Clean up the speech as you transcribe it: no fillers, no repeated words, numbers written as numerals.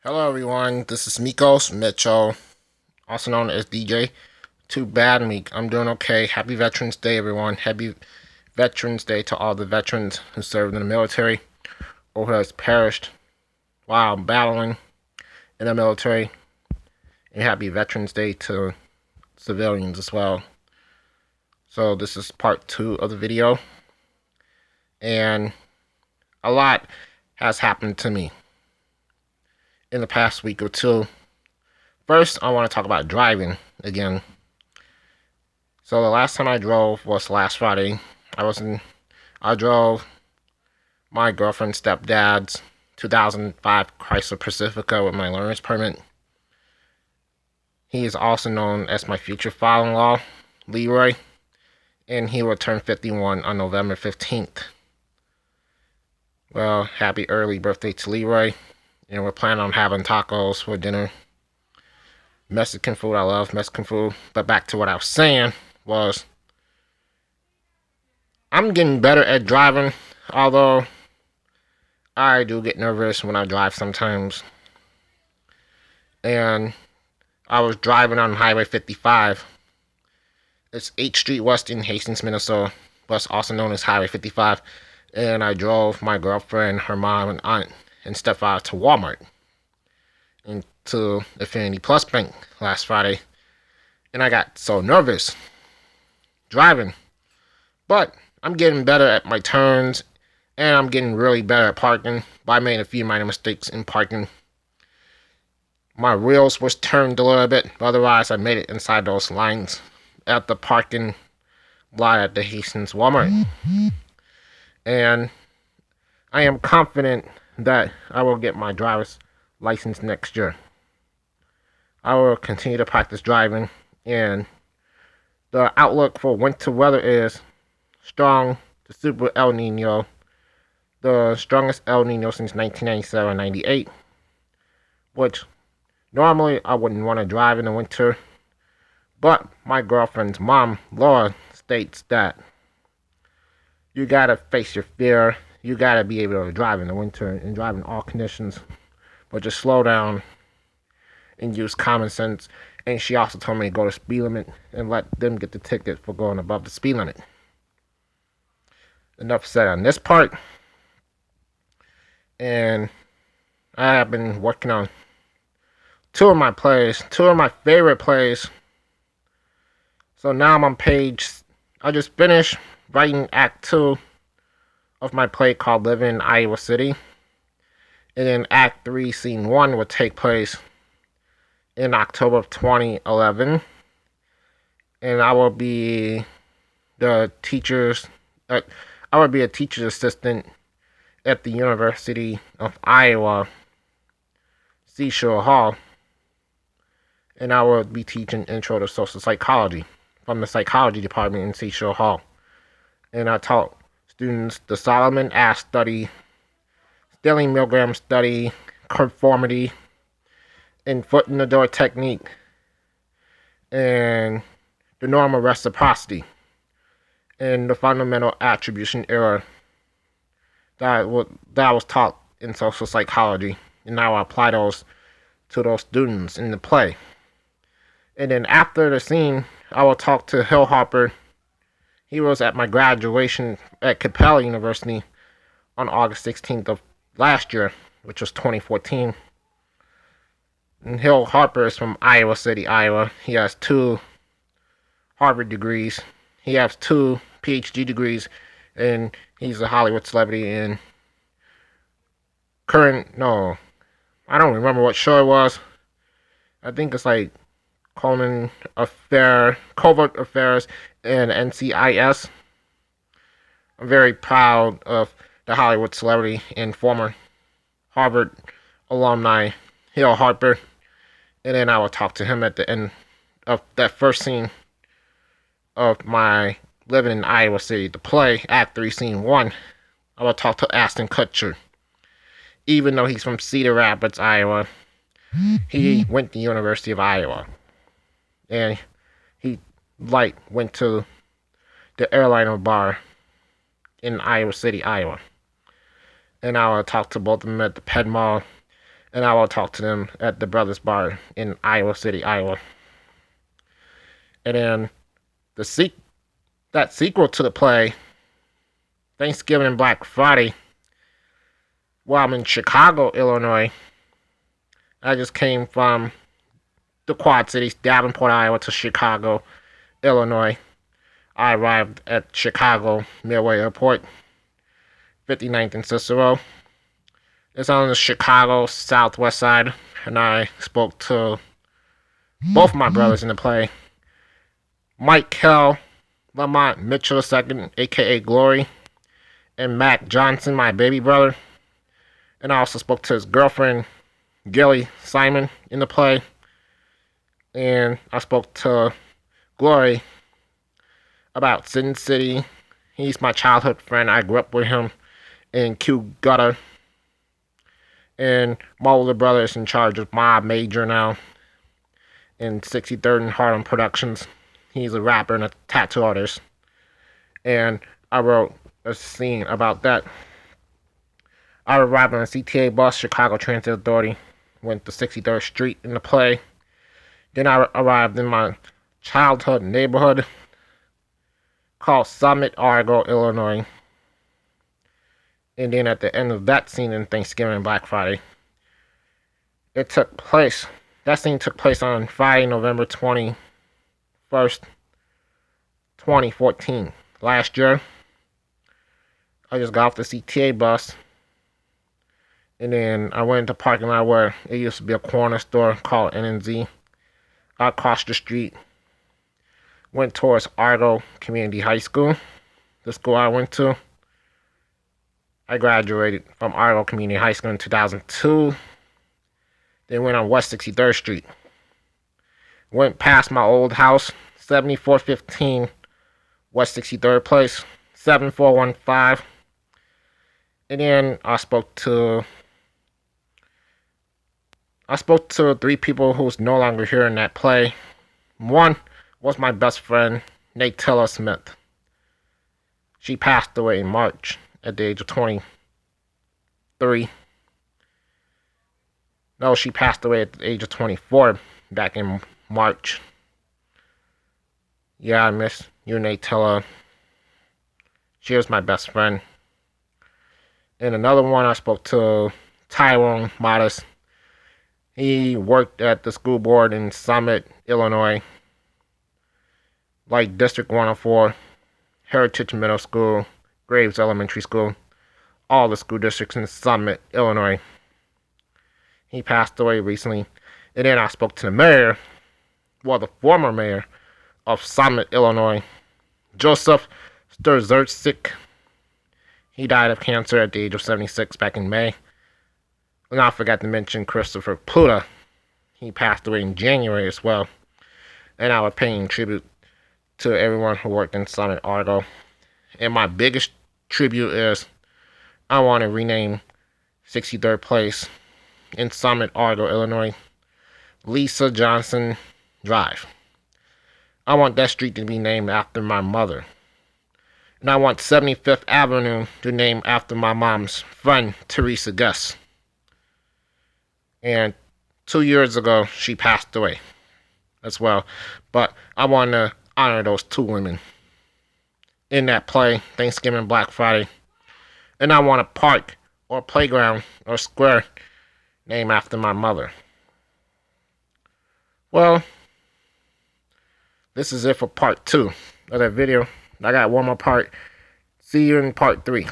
Hello everyone, this is Mikos Mitchell, also known as DJ. Too bad, Meek. I'm doing okay. Happy Veterans Day, everyone. Happy Veterans Day to all the veterans who served in the military or who has perished while battling in the military. And happy Veterans Day to civilians as well. So this is part 2 of the video. And a lot has happened to me in the past week or two. First, I want to talk about driving again. So the last time I drove was last Friday. I drove my girlfriend's stepdad's 2005 Chrysler Pacifica with my learner's permit. He is also known as my future father-in-law, Leroy, and he will turn 51 on November 15th. Well, happy early birthday to Leroy, and we're planning on having tacos for dinner. Mexican food, I love Mexican food. But back to what I was saying was, I'm getting better at driving, although I do get nervous when I drive sometimes. And I was driving on Highway 55. It's 8th Street West in Hastings, Minnesota, but it's also known as Highway 55. And I drove my girlfriend, her mom, and aunt and stepfather to Walmart and to Affinity Plus Bank last Friday. And I got so nervous driving. But I'm getting better at my turns, and I'm getting really better at parking. But I made a few minor mistakes in parking. My wheels was turned a little bit, but otherwise I made it inside those lines at the parking lot at the Hastings Walmart. And I am confident that I will get my driver's license next year. I will continue to practice driving, and the outlook for winter weather is strong to super El Nino, the strongest El Nino since 1997-98, which normally I wouldn't want to drive in the winter, but my girlfriend's mom, Laura, states that you gotta face your fear. You gotta be able to drive in the winter and drive in all conditions, but just slow down and use common sense. And she also told me to go to speed limit and let them get the ticket for going above the speed limit. Enough said on this part. And I have been working on two of my favorite plays. So now I'm on page. I just finished writing Act 2 of my play called Living in Iowa City. And then Act 3, Scene 1 would take place in October of 2011. And I will be a teacher's assistant at the University of Iowa Seashore Hall. And I will be teaching Intro to Social Psychology from the Psychology Department in Seashore Hall. And I taught students the Solomon Asch study, Sterling Milgram study, conformity, and foot in the door technique, and the normal reciprocity, and the fundamental attribution error that was taught in social psychology. And now I apply those to those students in the play. And then after the scene, I will talk to Hill Harper. He was at my graduation at Capella University on August 16th of last year, which was 2014. And Hill Harper is from Iowa City, Iowa. He has 2 Harvard degrees. He has 2 PhD degrees, and he's a Hollywood celebrity in I don't remember what show it was. I think it's like Covert Affairs, and NCIS. I'm very proud of the Hollywood celebrity and former Harvard alumni, Hill Harper. And then I will talk to him at the end of that first scene of my Living in Iowa City, the play, Act 3, Scene 1. I will talk to Ashton Kutcher. Even though he's from Cedar Rapids, Iowa, he went to the University of Iowa. And he went to the Airliner Bar in Iowa City, Iowa. And I will talk to both of them at the Ped Mall and I will talk to them at the Brothers Bar in Iowa City, Iowa. And then that sequel to the play, Thanksgiving and Black Friday, while I'm in Chicago, Illinois. I just came from the Quad Cities, Davenport, Iowa, to Chicago, Illinois. I arrived at Chicago Midway Airport, 59th and Cicero. It's on the Chicago southwest side, and I spoke to both my brothers in the play, Michael Lamont Mitchell II, aka Glory, and Matt Johnson, my baby brother. And I also spoke to his girlfriend, Gilly Simon, in the play. And I spoke to Glory about Sin City. He's my childhood friend. I grew up with him in Kew Gutter. And my older brother is in charge of Mob Major now in 63rd and Harlem Productions. He's a rapper and a tattoo artist. And I wrote a scene about that. I arrived on a CTA bus, Chicago Transit Authority, went to 63rd Street in the play. Then I arrived in my childhood neighborhood called Summit, Argo, Illinois. And then at the end of that scene in Thanksgiving and Black Friday, that scene took place on Friday, November 21st, 2014. Last year, I just got off the CTA bus, and then I went into the parking lot where it used to be a corner store called N&Z. I crossed the street, went towards Argo Community High School, the school I went to. I graduated from Argo Community High School in 2002. Then went on West 63rd Street. Went past my old house, 7415 West 63rd Place, 7415. And then I spoke to 3 people who's no longer here in that play. One was my best friend, Natilla Smith. She passed away in March at the age of 23. No, she passed away at the age of 24 back in March. Yeah, I miss you, Natilla. She was my best friend. And another one, I spoke to Tyrone Modest. He worked at the school board in Summit, Illinois, like District 104, Heritage Middle School, Graves Elementary School, all the school districts in Summit, Illinois. He passed away recently. And then I spoke to the mayor, the former mayor of Summit, Illinois, Joseph Sturczynski. He died of cancer at the age of 76 back in May. And I forgot to mention Christopher Pluta. He passed away in January as well. And I was paying tribute to everyone who worked in Summit, Argo. And my biggest tribute is I want to rename 63rd Place in Summit, Argo, Illinois, Lisa Johnson Drive. I want that street to be named after my mother. And I want 75th Avenue to name after my mom's friend, Teresa Guess. And 2 years ago, she passed away as well. But I want to honor those 2 women in that play, Thanksgiving Black Friday. And I want a park or playground or square named after my mother. Well, this is it for part 2 of that video. I got one more part. See you in part 3.